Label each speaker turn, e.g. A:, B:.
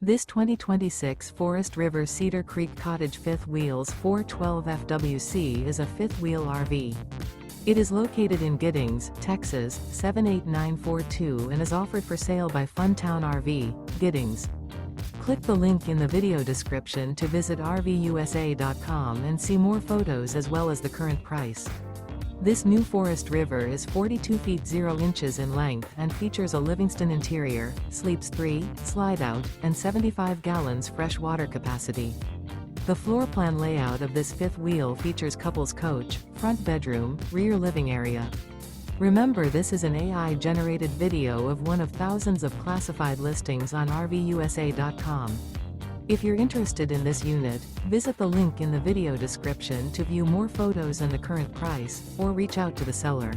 A: This 2026 Forest River Cedar Creek Cottage fifth wheels 412 FWC is a fifth-wheel RV. It is located in Giddings, Texas, 78942 and is offered for sale by Funtown RV, Giddings. Click the link in the video description to visit RVUSA.com and see more photos as well as the current price. This new Forest River is 42 feet 0 inches in length and features a Livingston interior, sleeps 3, slide-out, and 75 gallons fresh water capacity. The floor plan layout of this fifth wheel features couples coach, front bedroom, rear living area. Remember, this is an AI-generated video of one of thousands of classified listings on RVUSA.com. If you're interested in this unit, visit the link in the video description to view more photos and the current price, or reach out to the seller.